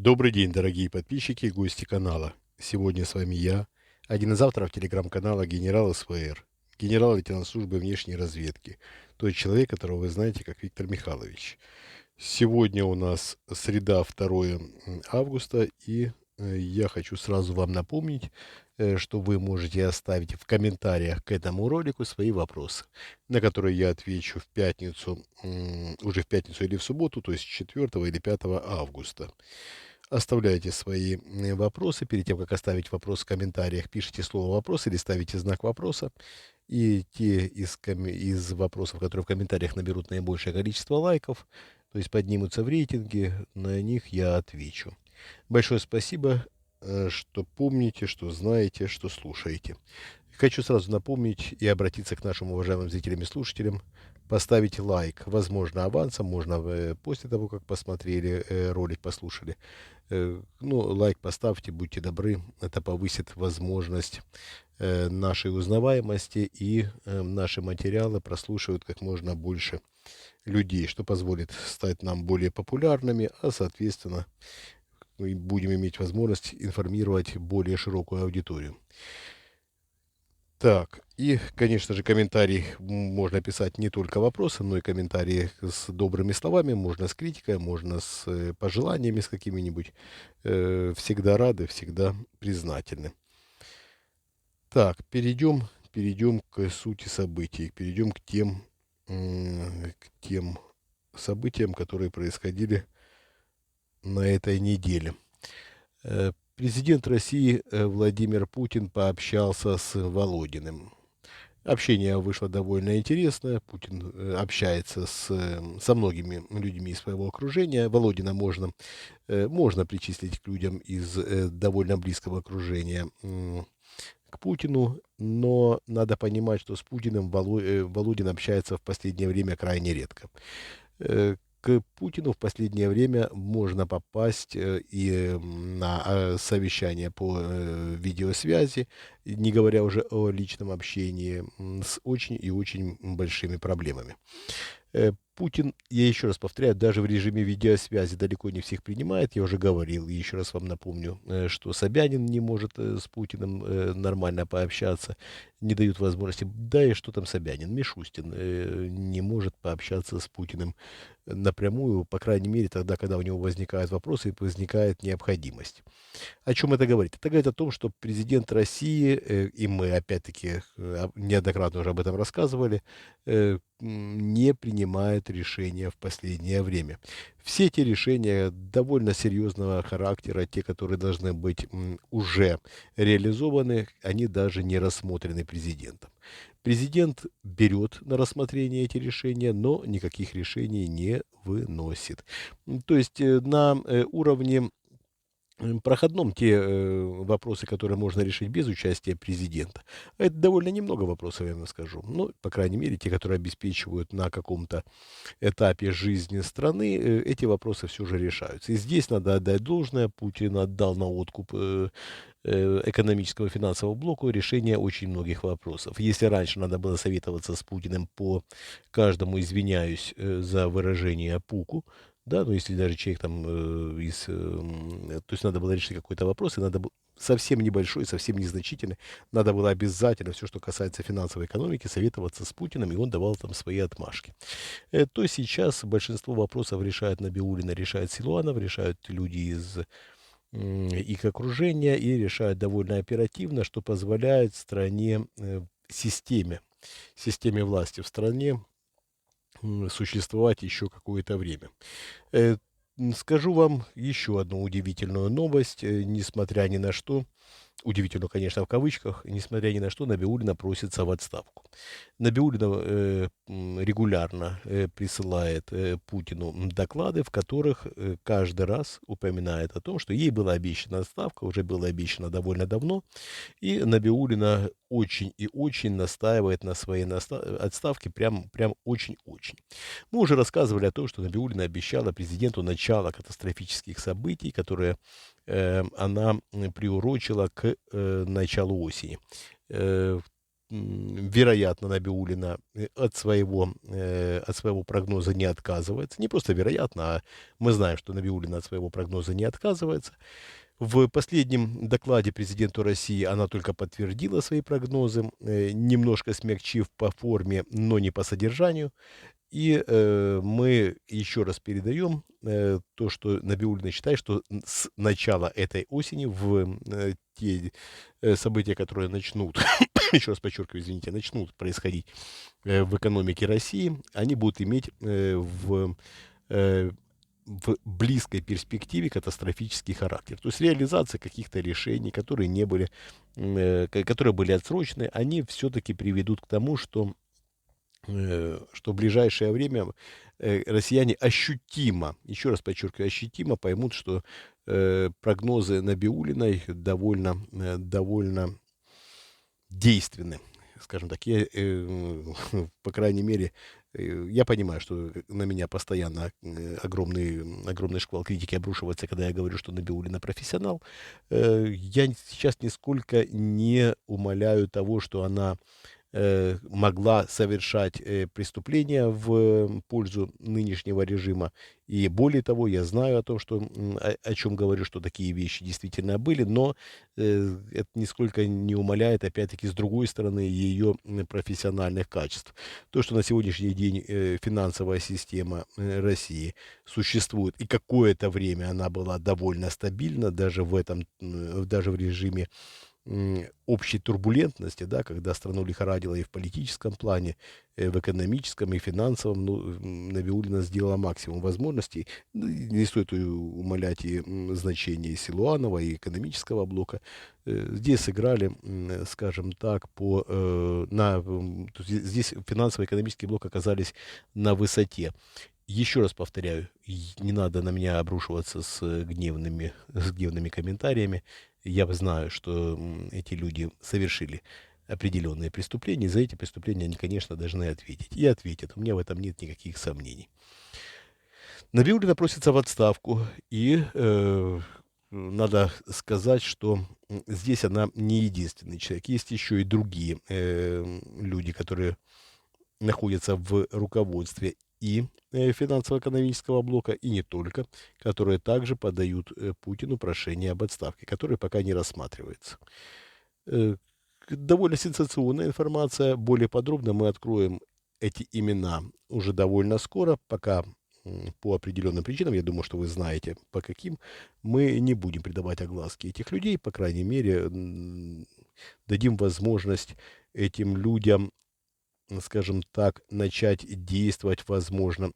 Добрый день, дорогие подписчики и гости канала. Сегодня с вами я, один из авторов телеграм-канала «Генерал СВР», генерал-лейтенант службы внешней разведки, тот человек, которого вы знаете как Виктор Михайлович. Сегодня у нас среда, 2 августа, и я хочу сразу вам напомнить, что вы можете оставить в комментариях к этому ролику свои вопросы, на которые я отвечу в пятницу, уже в пятницу или в субботу, то есть 4 или 5 августа. Оставляйте свои вопросы. Перед тем, как оставить вопрос в комментариях, пишите слово «вопрос» или ставите знак вопроса. И те из вопросов, которые в комментариях наберут наибольшее количество лайков, то есть поднимутся в рейтинге, на них я отвечу. Большое спасибо, что помните, что знаете, что слушаете. Хочу сразу напомнить и обратиться к нашим уважаемым зрителям и слушателям. Поставить лайк, возможно, авансом, можно после того, как посмотрели ролик, послушали. Ну, лайк поставьте, будьте добры, это повысит возможность нашей узнаваемости, и наши материалы прослушивают как можно больше людей, что позволит стать нам более популярными, а, соответственно, мы будем иметь возможность информировать более широкую аудиторию. Так, и, конечно же, комментарий можно писать не только вопросы, но и комментарии с добрыми словами, можно с критикой, можно с пожеланиями с какими-нибудь. Всегда рады, всегда признательны. Так, перейдем к сути событий, перейдем к тем событиям, которые происходили на этой неделе. Президент России Владимир Путин пообщался с Володиным. Общение вышло довольно интересное. Путин общается со многими людьми из своего окружения. Володина можно причислить к людям из довольно близкого окружения к Путину, но надо понимать, что с Путиным Володин общается в последнее время крайне редко. К Путину в последнее время можно попасть и на совещание по видеосвязи, не говоря уже о личном общении, с очень и очень большими проблемами. Путин, я еще раз повторяю, даже в режиме видеосвязи далеко не всех принимает. Я уже говорил, и еще раз вам напомню, что Собянин не может с Путиным нормально пообщаться, не дают возможности. Да и что там Собянин? Мишустин не может пообщаться с Путиным напрямую, по крайней мере, тогда, когда у него возникают вопросы и возникает необходимость. О чем это говорит? Это говорит о том, что президент России, и мы опять-таки неоднократно уже об этом рассказывали, не принимает решения в последнее время. Все эти решения довольно серьезного характера, те, которые должны быть уже реализованы, они даже не рассмотрены президентом. Президент берет на рассмотрение эти решения, но никаких решений не выносит. То есть на уровне проходном те вопросы, которые можно решить без участия президента. А это довольно немного вопросов, я вам скажу. Ну, по крайней мере, те, которые обеспечивают на каком-то этапе жизни страны, эти вопросы все же решаются. И здесь надо отдать должное. Путин отдал на откуп экономического и финансового блоку решение очень многих вопросов. Если раньше надо было советоваться с Путиным по каждому, извиняюсь за выражение, пуку, да, ну если даже человек там то есть надо было решить какой-то вопрос, и надо было совсем небольшой, совсем незначительный, надо было обязательно все, что касается финансовой экономики, советоваться с Путиным, и он давал там свои отмашки. То сейчас большинство вопросов решает Набиуллина, решает Силуанов, решают люди из их окружения, и решают довольно оперативно, что позволяет стране, системе власти в стране существовать еще какое-то время. Э, Скажу вам еще одну удивительную новость. Несмотря ни на что, удивительно, конечно, в кавычках, несмотря ни на что, Набиуллина просится в отставку. Набиуллина регулярно присылает Путину доклады, в которых каждый раз упоминает о том, что ей была обещана отставка, уже было обещано довольно давно, и Набиуллина очень и очень настаивает на своей отставке, прям очень-очень. Мы уже рассказывали о том, что Набиуллина обещала президенту начало катастрофических событий, которые она приурочила к началу осени. вероятно, Набиуллина от своего прогноза не отказывается. Не просто вероятно, а мы знаем, что Набиуллина от своего прогноза не отказывается. В последнем докладе президенту России она только подтвердила свои прогнозы, немножко смягчив по форме, но не по содержанию. И мы еще раз передаем то, что Набиуллина считает, что с начала этой осени те события, которые начнут, еще раз подчеркиваю, извините, начнут происходить в экономике России, они будут иметь э, в близкой перспективе катастрофический характер. То есть реализация каких-то решений, которые не были, которые были отсрочены, они все-таки приведут к тому, что в ближайшее время россияне ощутимо, еще раз подчеркиваю, ощутимо поймут, что прогнозы Набиуллиной довольно действенны. Скажем так, по крайней мере, я понимаю, что на меня постоянно огромный шквал критики обрушивается, когда я говорю, что Набиуллина профессионал. Я сейчас нисколько не умаляю того, что она могла совершать преступления в пользу нынешнего режима. И более того, я знаю о том, о чем говорю, что такие вещи действительно были, но это нисколько не умаляет, опять-таки, с другой стороны, ее профессиональных качеств. То, что на сегодняшний день финансовая система России существует, и какое-то время она была довольно стабильна, даже в режиме общей турбулентности, да, когда страну лихорадило и в политическом плане, в экономическом и финансовом, ну, Набиуллина сделала максимум возможностей. Ну, и не стоит умалять и значение Силуанова, и экономического блока. Здесь сыграли, скажем так, то есть здесь финансово-экономический блок оказались на высоте. Еще раз повторяю, не надо на меня обрушиваться с гневными комментариями. Я знаю, что эти люди совершили определенные преступления, и за эти преступления они, конечно, должны ответить. И ответят. У меня в этом нет никаких сомнений. Набиуллина просится в отставку, и надо сказать, что здесь она не единственный человек. Есть еще и другие люди, которые находятся в руководстве и финансово-экономического блока, и не только, которые также подают Путину прошение об отставке, которое пока не рассматривается. Э, Довольно сенсационная информация. Более подробно мы откроем эти имена уже довольно скоро, пока по определенным причинам, я думаю, что вы знаете по каким, мы не будем придавать огласке этих людей, по крайней мере, дадим возможность этим людям, скажем так, начать действовать, возможно,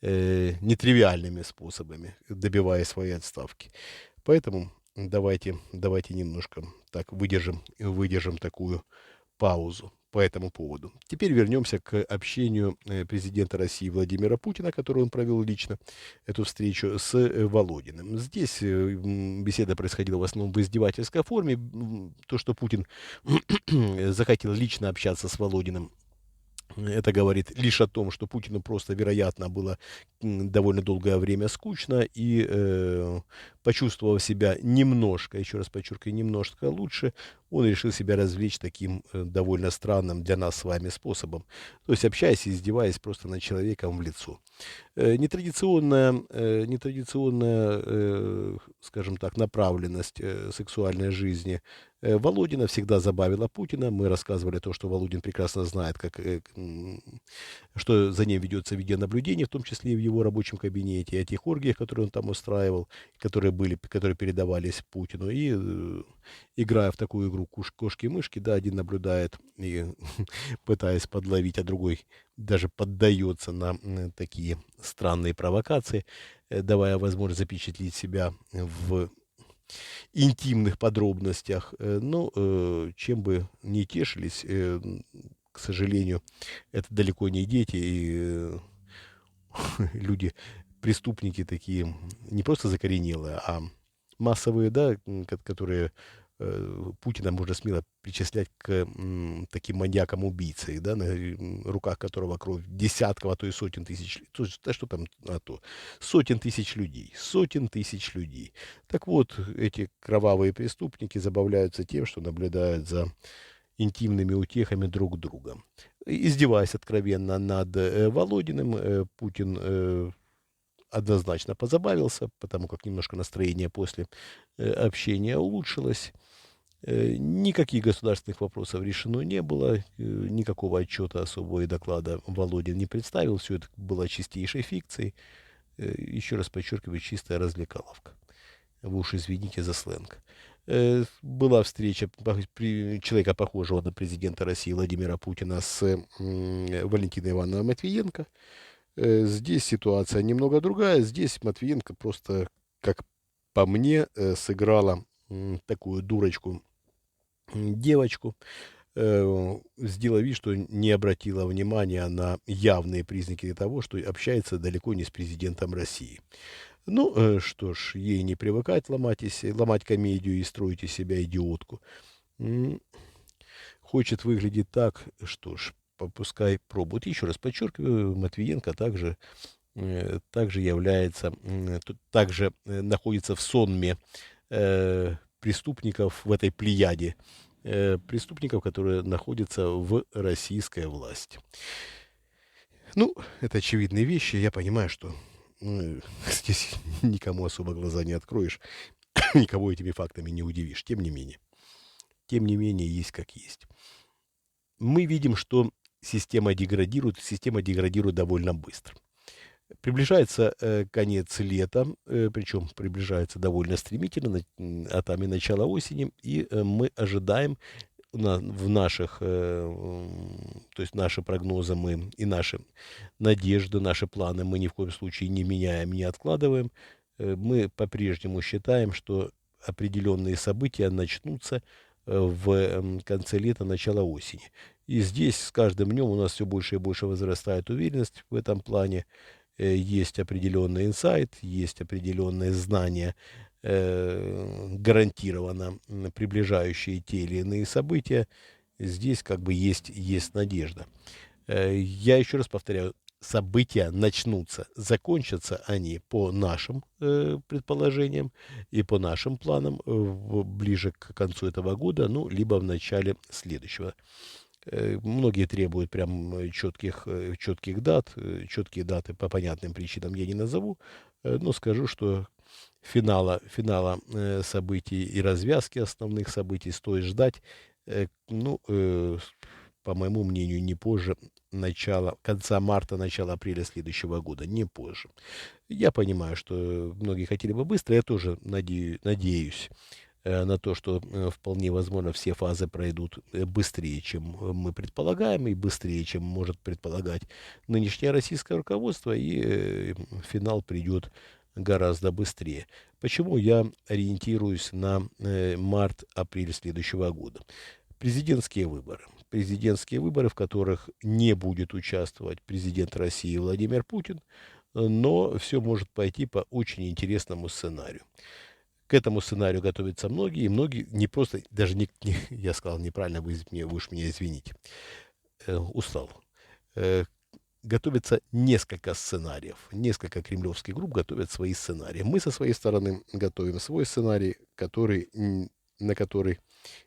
нетривиальными способами, добиваясь своей отставки. Поэтому давайте немножко так выдержим такую паузу по этому поводу. Теперь вернемся к общению президента России Владимира Путина, который он провел лично, эту встречу с Володиным. Здесь беседа происходила в основном в издевательской форме. То, что Путин захотел лично общаться с Володиным, это говорит лишь о том, что Путину просто, вероятно, было довольно долгое время скучно, и почувствовав себя немножко, еще раз подчеркиваю, немножко лучше, он решил себя развлечь таким довольно странным для нас с вами способом. То есть общаясь и издеваясь просто над человеком в лицо. Нетрадиционная, скажем так, направленность сексуальной жизни Володина всегда забавила Путина. Мы рассказывали то, что Володин прекрасно знает, что за ним ведется видеонаблюдение, в том числе и в его рабочем кабинете, и о тех оргиях, которые он там устраивал, которые передавались Путину. И играя в такую игру кошки-мышки, да, один наблюдает и пытаясь подловить, а другой даже поддается на такие странные провокации, давая возможность запечатлеть себя в интимных подробностях. Но чем бы ни тешились, к сожалению, это далеко не дети, и люди, преступники такие, не просто закоренелые, а массовые, да, которые Путина можно смело причислять к таким маньякам-убийцам, да, на руках которого кровь десятков, а то и сотен тысяч, да что там, сотен тысяч людей. Так вот, эти кровавые преступники забавляются тем, что наблюдают за интимными утехами друг друга. Издеваясь откровенно над Володиным, Путин однозначно позабавился, потому как немножко настроение после общения улучшилось. Никаких государственных вопросов решено не было, никакого отчета особого и доклада Володин не представил, все это было чистейшей фикцией. Еще раз подчеркиваю, чистая развлекаловка. Вы уж извините за сленг. Была встреча человека, похожего на президента России Владимира Путина, с Валентиной Ивановной Матвиенко. Здесь ситуация немного другая. Здесь Матвиенко просто, как по мне, сыграла такую дурочку девочку, сделала вид, что не обратила внимания на явные признаки того, что общается далеко не с президентом России. Ну, что ж, ей не привыкать ломать комедию и строить из себя идиотку. Хочет выглядеть так, что ж, пускай пробует. Еще раз подчеркиваю, Матвиенко также является, также находится в сонме преступников в этой плеяде преступников, которые находятся в российской власти. Ну, это очевидные вещи. Я понимаю, что здесь никому особо глаза не откроешь, никого этими фактами не удивишь. Тем не менее, есть как есть. Мы видим, что система деградирует довольно быстро. Приближается конец лета, причем приближается довольно стремительно, а там и начало осени, и мы ожидаем в наших, то есть наши прогнозы мы и наши надежды, наши планы мы ни в коем случае не меняем, не откладываем. Мы по-прежнему считаем, что определенные события начнутся в конце лета, начало осени. И здесь с каждым днем у нас все больше и больше возрастает уверенность в этом плане. Есть определенный инсайт, есть определенные знания, гарантированно приближающие те или иные события. Здесь как бы есть надежда. Я еще раз повторяю, события начнутся, закончатся они по нашим предположениям и по нашим планам ближе к концу этого года, ну, либо в начале следующего. Многие требуют прям четких дат. Четкие даты по понятным причинам я не назову, но скажу, что финала событий и развязки основных событий стоит ждать, по моему мнению, не позже конца марта, начала апреля следующего года, не позже. Я понимаю, что многие хотели бы быстро, я тоже надеюсь на то, что вполне возможно все фазы пройдут быстрее, чем мы предполагаем, и быстрее, чем может предполагать нынешнее российское руководство, и финал придет гораздо быстрее. Почему я ориентируюсь на март-апрель следующего года? Президентские выборы, в которых не будет участвовать президент России Владимир Путин, но все может пойти по очень интересному сценарию. К этому сценарию готовятся многие, и многие не просто, даже я сказал неправильно, вы уж меня извините, устал. Готовится несколько сценариев, несколько кремлевских групп готовят свои сценарии. Мы со своей стороны готовим свой сценарий, на который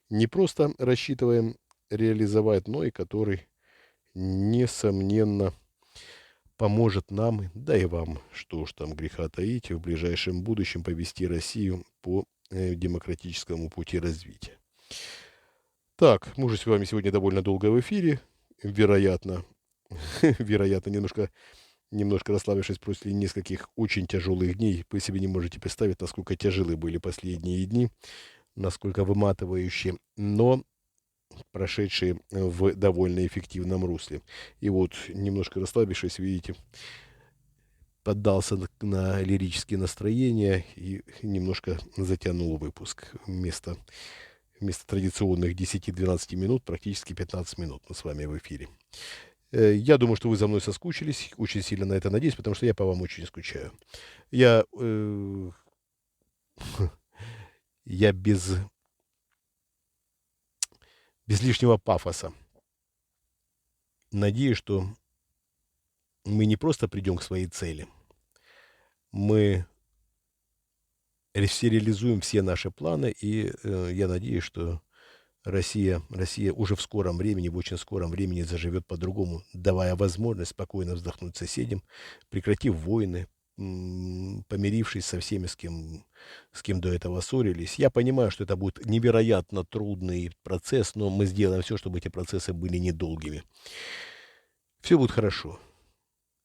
не просто рассчитываем реализовать, но и который, несомненно, поможет нам, да и вам, что уж там греха таить, в ближайшем будущем повести Россию по демократическому пути развития. Так, мы уже с вами сегодня довольно долго в эфире, вероятно, немножко расслабившись после нескольких очень тяжелых дней. Вы себе не можете представить, насколько тяжелые были последние дни, насколько выматывающие, но прошедшие в довольно эффективном русле. И вот, немножко расслабившись, видите, поддался на лирические настроения и немножко затянул выпуск. Вместо традиционных 10-12 минут, практически 15 минут мы с вами в эфире. Я думаю, что вы за мной соскучились, очень сильно на это надеюсь, потому что я по вам очень скучаю. Я без лишнего пафоса надеюсь, что мы не просто придем к своей цели, мы реализуем все наши планы, и я надеюсь, что Россия уже в скором времени, в очень скором времени заживет по-другому, давая возможность спокойно вздохнуть соседям, прекратив войны, помирившись со всеми, с кем до этого ссорились. Я понимаю, что это будет невероятно трудный процесс, но мы сделаем все, чтобы эти процессы были недолгими. Все будет хорошо.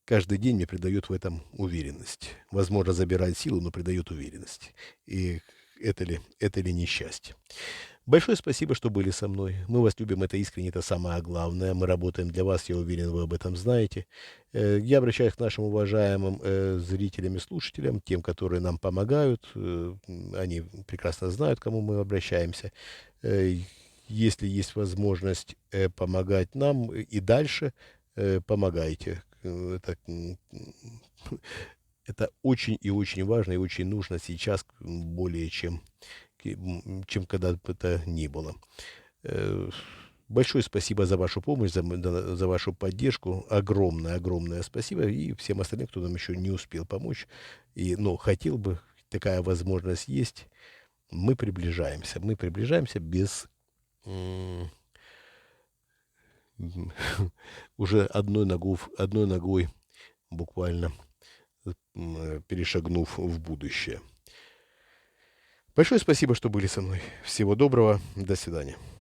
Каждый день мне придает в этом уверенность. Возможно, забирает силу, но придает уверенность. И это ли несчастье? Большое спасибо, что были со мной. Мы вас любим, это искренне, это самое главное. Мы работаем для вас, я уверен, вы об этом знаете. Я обращаюсь к нашим уважаемым зрителям и слушателям, тем, которые нам помогают. Они прекрасно знают, к кому мы обращаемся. Э, Если есть возможность помогать нам и дальше, помогайте. Это очень и очень важно и очень нужно сейчас более чем когда бы то ни было. Э, Большое спасибо за вашу помощь, за вашу поддержку. Огромное, огромное спасибо. И всем остальным, кто нам еще не успел помочь. Но хотел бы, такая возможность есть. Мы приближаемся. Мы приближаемся без уже одной ногой буквально перешагнув в будущее. Большое спасибо, что были со мной. Всего доброго. До свидания.